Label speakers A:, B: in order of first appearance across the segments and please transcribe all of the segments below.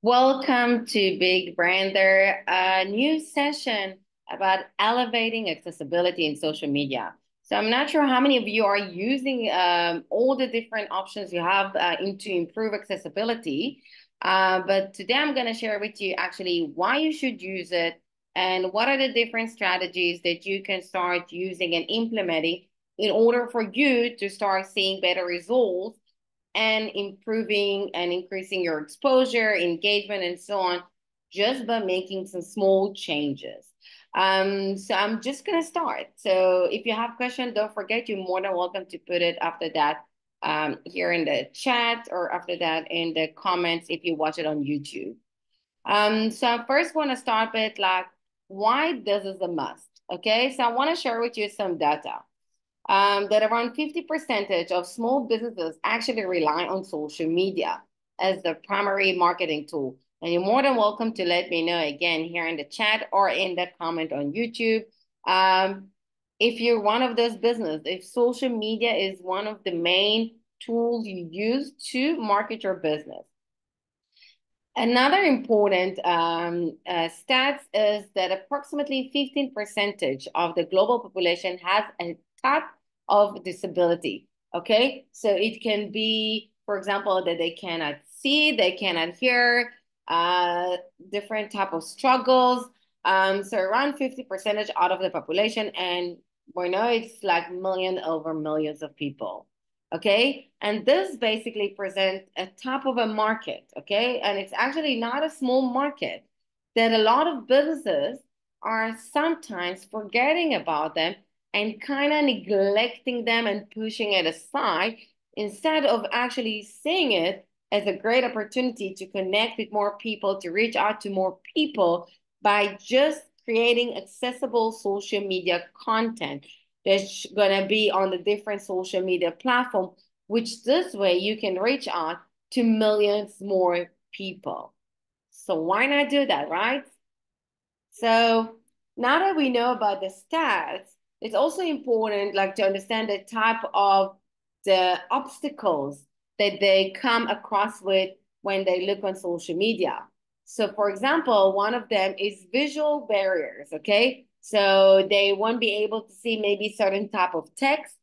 A: Welcome to Big Brander, a new session about elevating accessibility in social media. So I'm not sure how many of you are using all the different options you have to improve accessibility. But today I'm going to share with you actually why you should use it and what are the different strategies that you can start using and implementing in order for you to start seeing better results and improving and increasing your exposure, engagement, and so on, just by making some small changes. So I'm just gonna start. So if you have questions, don't forget you're more than welcome to put it after that here in the chat or after that in the comments if you watch it on YouTube. So I first want to start with like why this is a must. Okay, so I want to share with you some data that around 50% of small businesses actually rely on social media as the primary marketing tool. And you're more than welcome to let me know again here in the chat or in the comment on YouTube. Um, if you're one of those businesses, if social media is one of the main tools you use to market your business. Another important stats is that approximately 15% of the global population has a type of disability. Okay, so it can be, for example, that they cannot see, they cannot hear, uh, different type of struggles. So around 50% out of the population, and we know it's like million over millions of people. Okay, and this basically presents a top of a market. Okay, and it's actually not a small market that a lot of businesses are sometimes forgetting about them and kind of neglecting them and pushing it aside instead of actually seeing it as a great opportunity to connect with more people, to reach out to more people by just creating accessible social media content that's going to be on the different social media platform, which this way you can reach out to millions more people. So why not do that, right? So now that we know about the stats, it's also important like to understand the type of the obstacles that they come across with when they look on social media. So for example, one of them is visual barriers, okay? So they won't be able to see maybe certain type of text.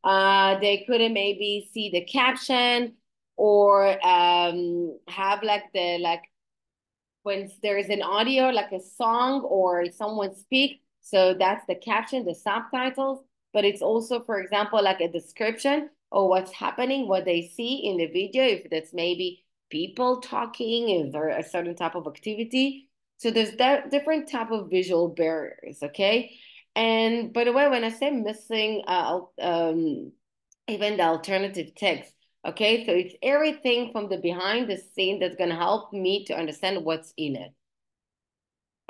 A: They couldn't maybe see the caption or have like the like when there is an audio like a song or someone speak, so that's the caption, the subtitles, but it's also, for example, like a description of what's happening, what they see in the video, if that's maybe people talking, if there a certain type of activity. So there's that different type of visual barriers. Okay, and by the way, when I say missing even the alternative text. Okay, so it's everything from the behind the scene that's going to help me to understand what's in it.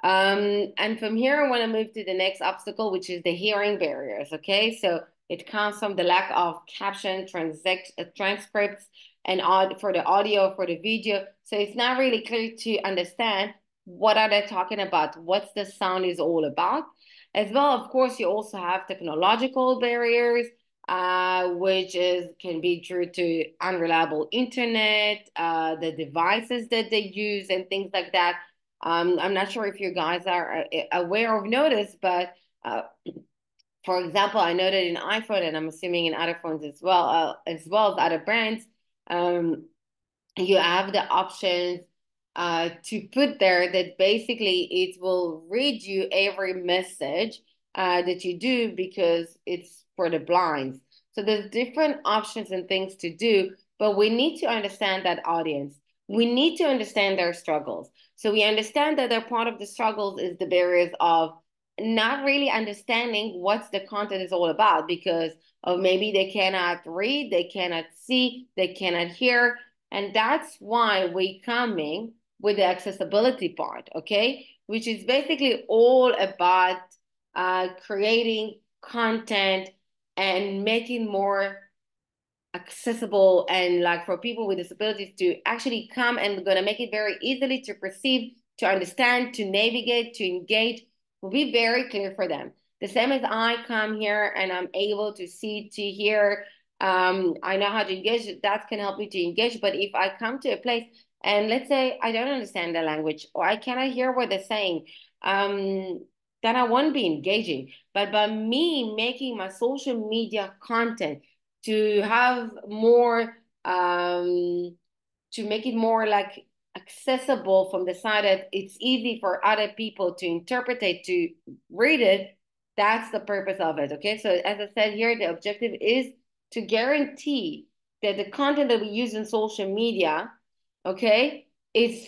A: And from here, I want to move to the next obstacle, which is the hearing barriers. Okay, so it comes from the lack of caption, transcripts, and for the audio, for the video. So it's not really clear to understand what are they talking about, what's the sound is all about. As well, of course, you also have technological barriers, which is can be due to unreliable internet, the devices that they use, and things like that. I'm not sure if you guys are aware of notice, but for example, I know that in iPhone, and I'm assuming in other phones as well as other brands, um, you have the options to put there that basically it will read you every message that you do because it's for the blinds. So there's different options and things to do, but we need to understand that audience. We need to understand their struggles. So we understand that a part of the struggles is the barriers of not really understanding what's the content is all about because of maybe they cannot read, they cannot see, they cannot hear, and that's why we coming with the accessibility part, okay? Which is basically all about creating content and making more accessible and like for people with disabilities to actually come and gonna make it very easily to perceive, to understand, to navigate, to engage, will be very clear for them. The same as I come here and I'm able to see, to hear, I know how to engage, that can help me to engage. But if I come to a place And let's say I don't understand the language or I cannot hear what they're saying, um, then I won't be engaging. But by me making my social media content to have more, to make it more like accessible from the side that it's easy for other people to interpret it, to read it, that's the purpose of it. Okay. So as I said here, the objective is to guarantee that the content that we use in social media, okay, is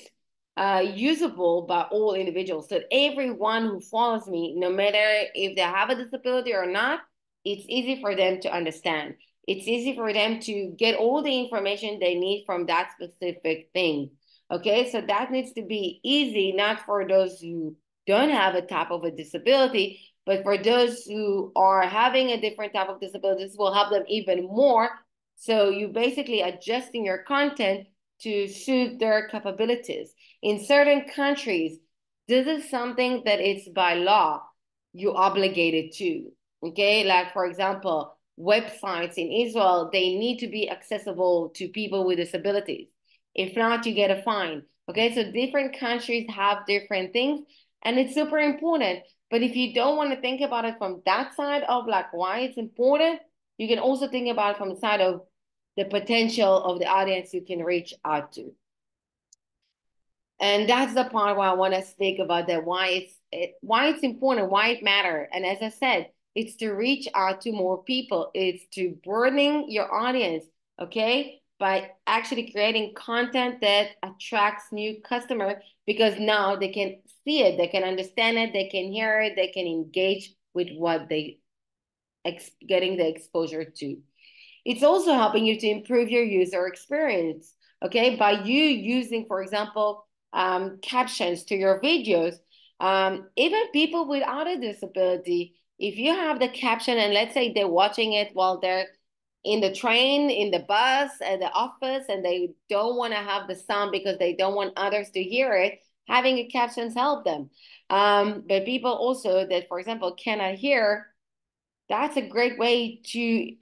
A: usable by all individuals. So everyone who follows me, no matter if they have a disability or not, it's easy for them to understand. It's easy for them to get all the information they need from that specific thing. Okay, so that needs to be easy, not for those who don't have a type of a disability, but for those who are having a different type of disability, this will help them even more. So you basically adjusting your content to suit their capabilities. In certain countries, this is something that it's by law, you obligated to. Okay, like for example, websites in Israel, they need to be accessible to people with disabilities. If not, you get a fine. Okay, so different countries have different things, and it's super important. But if you don't want to think about it from that side of like why it's important, you can also think about it from the side of the potential of the audience you can reach out to. And that's the part where I want to speak about that why it's important, why it matters. And as I said, it's to reach out to more people. It's to broadening your audience, okay? By actually creating content that attracts new customers because now they can see it, they can understand it, they can hear it, they can engage with what they getting the exposure to. It's also helping you to improve your user experience. Okay, by you using, for example, captions to your videos, even people without a disability, if you have the caption and let's say they're watching it while they're in the train, in the bus, at the office, and they don't want to have the sound because they don't want others to hear it, having a captions help them. But people also that, for example, cannot hear, that's a great way to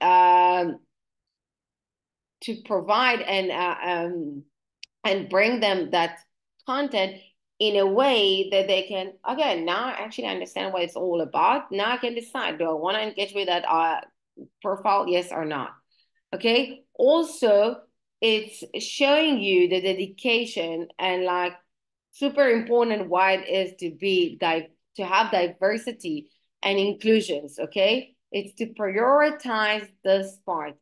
A: provide and bring them that content in a way that they can again now actually understand what it's all about. Now I can decide, do I want to engage with that profile, yes or not? Okay. Also, it's showing you the dedication and like super important why it is to be to have diversity and inclusions. Okay, it's to prioritize this part,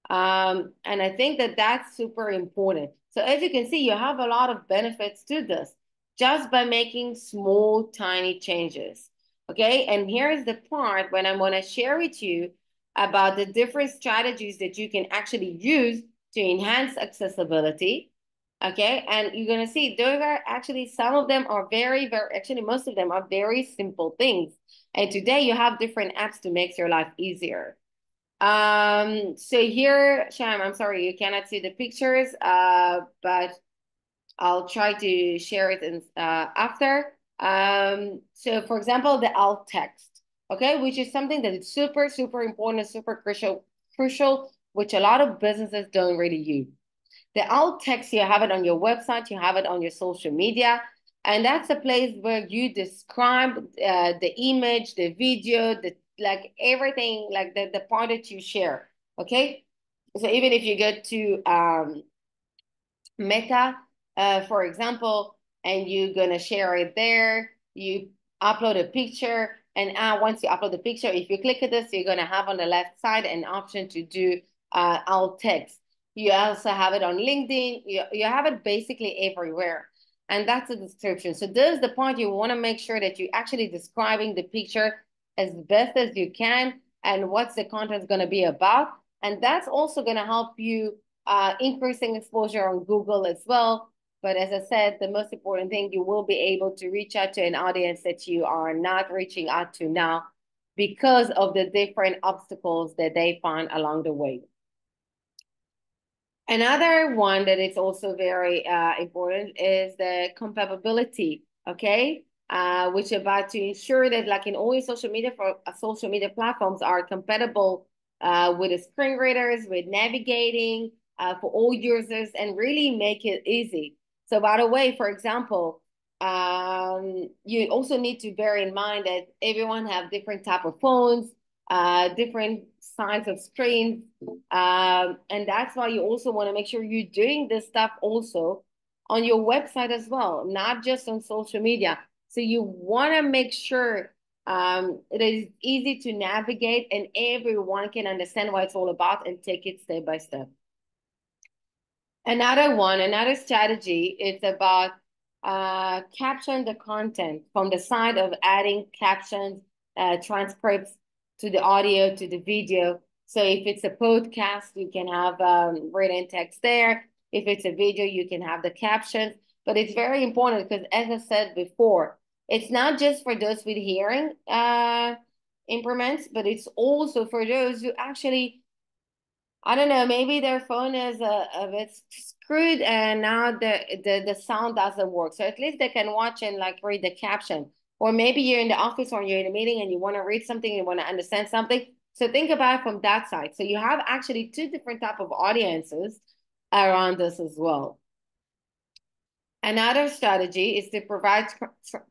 A: and I think that that's super important. So as you can see, you have a lot of benefits to this just by making small, tiny changes. Okay, and here's the part when I'm going to share with you about the different strategies that you can actually use to enhance accessibility. Okay, and you're gonna see those are actually some of them are very actually most of them are very simple things. And today you have different apps to make your life easier. So here, Sham, I'm sorry you cannot see the pictures, but I'll try to share it in, after. So for example, the alt text, okay, which is something that is super important, super crucial, which a lot of businesses don't really use. The alt text, you have it on your website, you have it on your social media, and that's a place where you describe the image, the video, the like everything, like the part that you share. Okay, so even if you go to Meta, for example, and you're gonna share it there. You upload a picture, and once you upload the picture, if you click at this, you're gonna have on the left side an option to do alt text. You also have it on LinkedIn. You have it basically everywhere. And that's the description. So this is the point you want to make sure that you're actually describing the picture as best as you can and what's the content going to be about. And that's also going to help you increasing exposure on Google as well. But as I said, the most important thing, you will be able to reach out to an audience that you are not reaching out to now because of the different obstacles that they find along the way. Another one that is also very important is the compatibility, okay? Which is about to ensure that like in all your social media platforms are compatible with the screen readers, with navigating for all users and really make it easy. So by the way, for example, you also need to bear in mind that everyone have different type of phones, different size of screens. And that's why you also want to make sure you're doing this stuff also on your website as well, not just on social media. So you want to make sure it is easy to navigate and everyone can understand what it's all about and take it step by step. Another strategy is about caption the content from the side of adding captions, transcripts to the audio, to the video. So if it's a podcast, you can have written text there. If it's a video, you can have the captions. But it's very important because, as I said before, it's not just for those with hearing impairments, but it's also for those who actually, I don't know, maybe their phone is a bit screwed and now the sound doesn't work. So at least they can watch and like read the caption. Or maybe you're in the office or you're in a meeting and you want to read something, you want to understand something. So think about it from that side. So you have actually two different type of audiences around this as well. Another strategy is to provide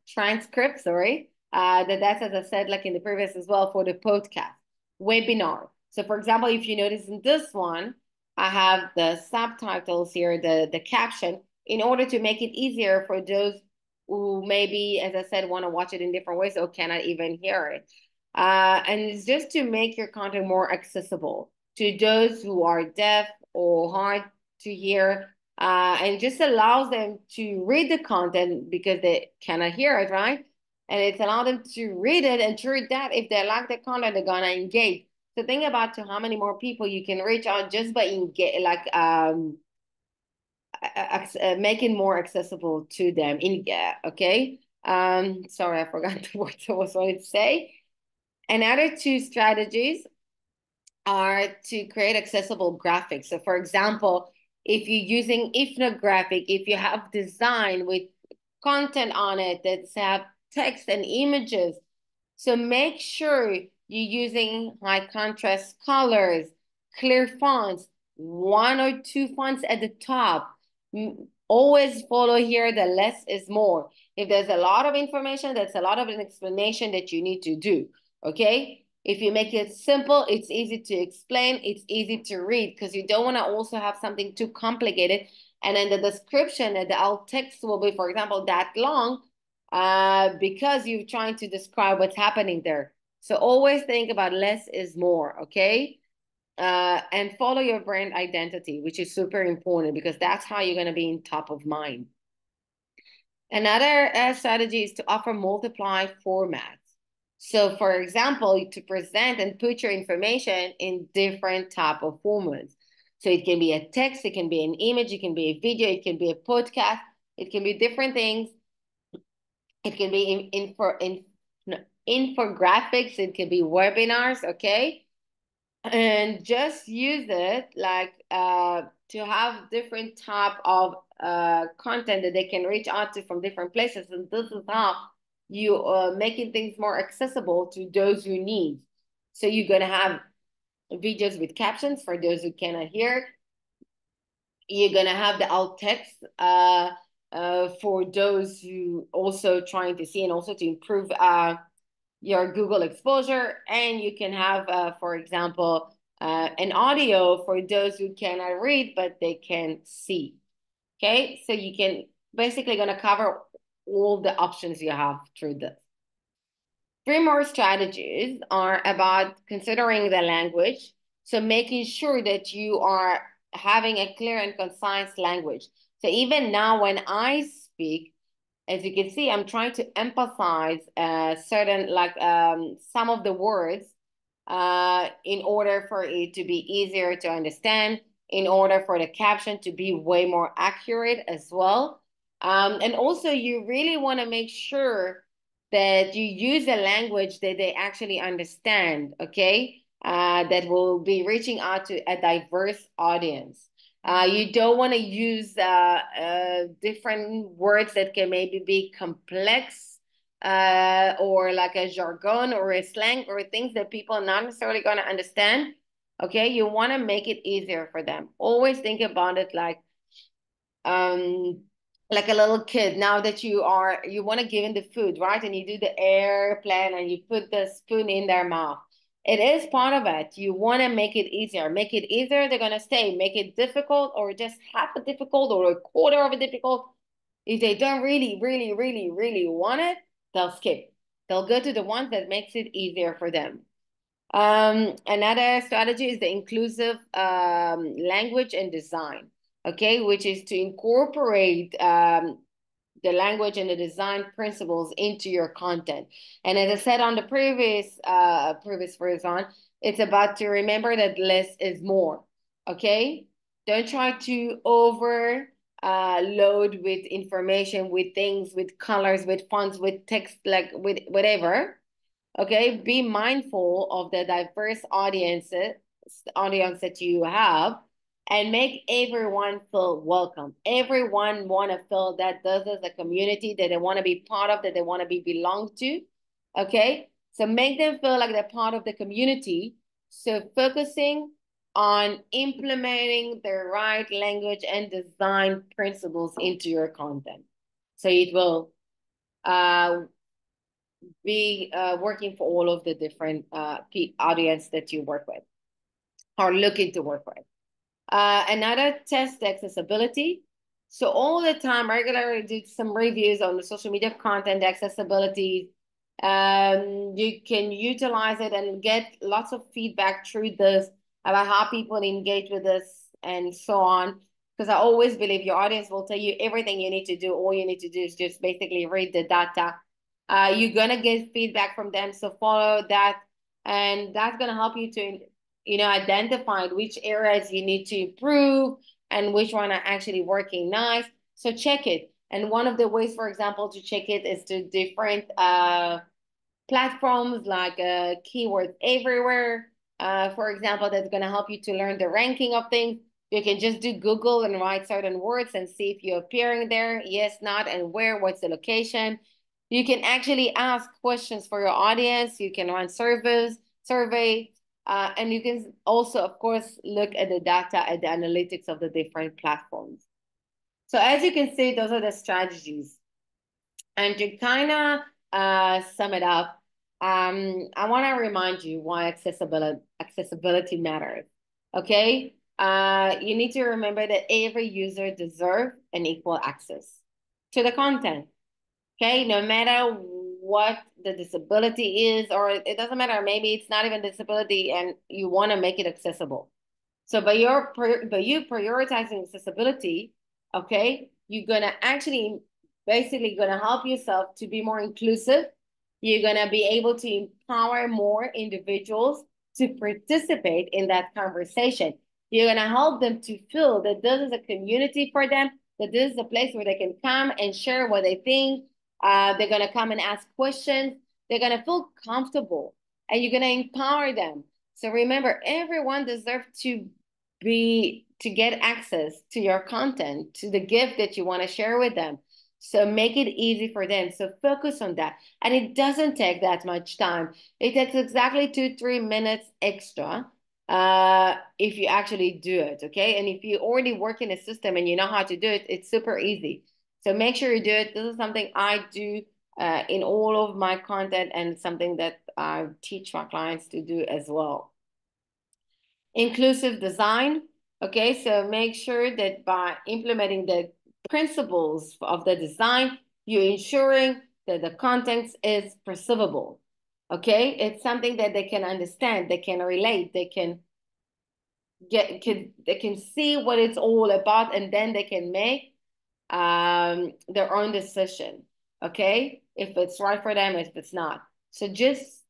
A: transcripts, that's as I said, like in the previous as well, for the podcast, webinar. So for example, if you notice in this one, I have the subtitles here, the caption, in order to make it easier for those who maybe, as I said, want to watch it in different ways or cannot even hear it. And it's just to make your content more accessible to those who are deaf or hard to hear, and just allows them to read the content because they cannot hear it, right? And it's allowed them to read it, and through that, if they like the content, they're gonna engage. So think about to how many more people you can reach out just by making more accessible to them. Okay. Sorry, I forgot what I was going to say. Another two strategies are to create accessible graphics. So for example, if you're using infographic, if you have design with content on it that have text and images, so make sure you're using high contrast colors, clear fonts, one or two fonts at the top. Always follow here the less is more. If there's a lot of information, that's a lot of an explanation that you need to do, okay? If you make it simple, it's easy to explain, it's easy to read, because you don't want to also have something too complicated. And then the description and the alt text will be, for example, that long, because you're trying to describe what's happening there. So always think about less is more, okay? And follow your brand identity, which is super important because that's how you're going to be in top of mind. Another strategy is to offer multiply formats. So for example, to present and put your information in different type of formats. So it can be a text, it can be an image, it can be a video, it can be a podcast, it can be different things. It can be infographics, it can be webinars, okay? And just use it like to have different type of content that they can reach out to from different places. And this is how you making things more accessible to those who need. So you're gonna have videos with captions for those who cannot hear. You're gonna have the alt text for those who also trying to see and also to improve your Google exposure. And you can have, for example, an audio for those who cannot read, but they can see. Okay, so you can basically gonna cover all the options you have through this. Three more strategies are about considering the language. So making sure that you are having a clear and concise language. So even now when I speak, as you can see, I'm trying to emphasize certain, like some of the words in order for it to be easier to understand, in order for the caption to be way more accurate as well. And also you really want to make sure that you use a language that they actually understand, okay? That will be reaching out to a diverse audience. You don't want to use different words that can maybe be complex, or like a jargon or a slang or things that people are not necessarily going to understand. Okay, you want to make it easier for them. Always think about it like like a little kid. Now that you want to give them the food, right? And you do the airplane and you put the spoon in their mouth. It is part of it. You want to make it easier. Make it easier, they're going to stay. Make it difficult or just half a difficult or a quarter of a difficult. If they don't really, really, really, really want it, they'll skip. They'll go to the ones that makes it easier for them. Another strategy is the inclusive language and design, okay, which is to incorporate the language and the design principles into your content. And as I said on the previous verse on, it's about to remember that less is more, okay? Don't try to over load with information, with things, with colors, with fonts, with text, like with whatever. Okay, be mindful of the diverse audience that you have, and make everyone feel welcome. Everyone want to feel that this is a community that they want to be part of, that they want to be belong to. Okay, so make them feel like they're part of the community. So focusing on implementing the right language and design principles into your content. So it will be working for all of the different audience that you work with or looking to work with. Another test accessibility. So all the time, regularly do some reviews on the social media content accessibility. You can utilize it and get lots of feedback through this about how people engage with this and so on. Because I always believe your audience will tell you everything you need to do. All you need to do is just basically read the data. You're gonna get feedback from them, so follow that, and that's gonna help you to identify which areas you need to improve and which one are actually working nice. So check it. And one of the ways, for example, to check it is to different platforms like Keywords Everywhere. For example, that's going to help you to learn the ranking of things. You can just do Google and write certain words and see if you're appearing there. Yes, not, and where, what's the location. You can actually ask questions for your audience. You can run survey, and you can also, of course, look at the data, at the analytics of the different platforms. So as you can see, those are the strategies. And to kind of sum it up, I want to remind you why accessibility matters. Okay, you need to remember that every user deserves an equal access to the content. Okay, no matter what the disability is, or it doesn't matter, maybe it's not even disability and you want to make it accessible. So by you prioritizing accessibility, okay, you're gonna actually basically gonna help yourself to be more inclusive. You're gonna be able to empower more individuals to participate in that conversation. You're gonna help them to feel that this is a community for them, that this is a place where they can come and share what they think. They're gonna come and ask questions. They're gonna feel comfortable, and you're gonna empower them. So remember, everyone deserves to get access to your content, to the gift that you want to share with them. So make it easy for them. So focus on that. And it doesn't take that much time. It takes exactly 2-3 minutes extra if you actually do it. Okay. And if you already work in a system and you know how to do it, it's super easy. So make sure you do it. This is something I do in all of my content, and something that I teach my clients to do as well. Inclusive design. Okay, so make sure that by implementing the principles of the design, you're ensuring that the content is perceivable. Okay, it's something that they can understand, they can relate, they can see what it's all about, and then they can make their own decision. Okay, if it's right for them, if it's not. So just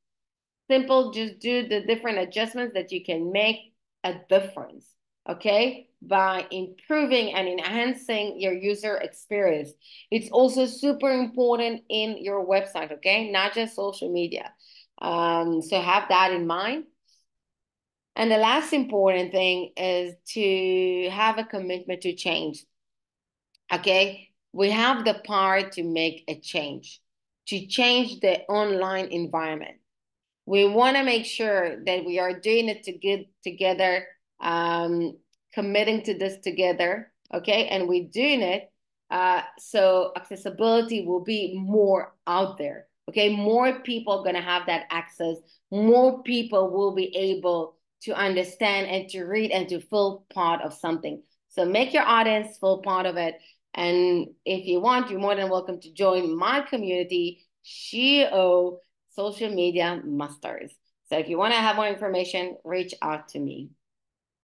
A: do the different adjustments that you can make a difference, okay, by improving and enhancing your user experience. It's also super important in your website, okay, not just social media. So have that in mind. And the last important thing is to have a commitment to change, okay? We have the power to make a change, to change the online environment. We want to make sure that we are doing it together, committing to this together, okay? And we're doing it So accessibility will be more out there. Okay, more people are gonna have that access. More people will be able to understand and to read and to feel part of something. So make your audience feel part of it. And if you want, you're more than welcome to join my community, SheO Social Media Masters. So if you want to have more information, reach out to me.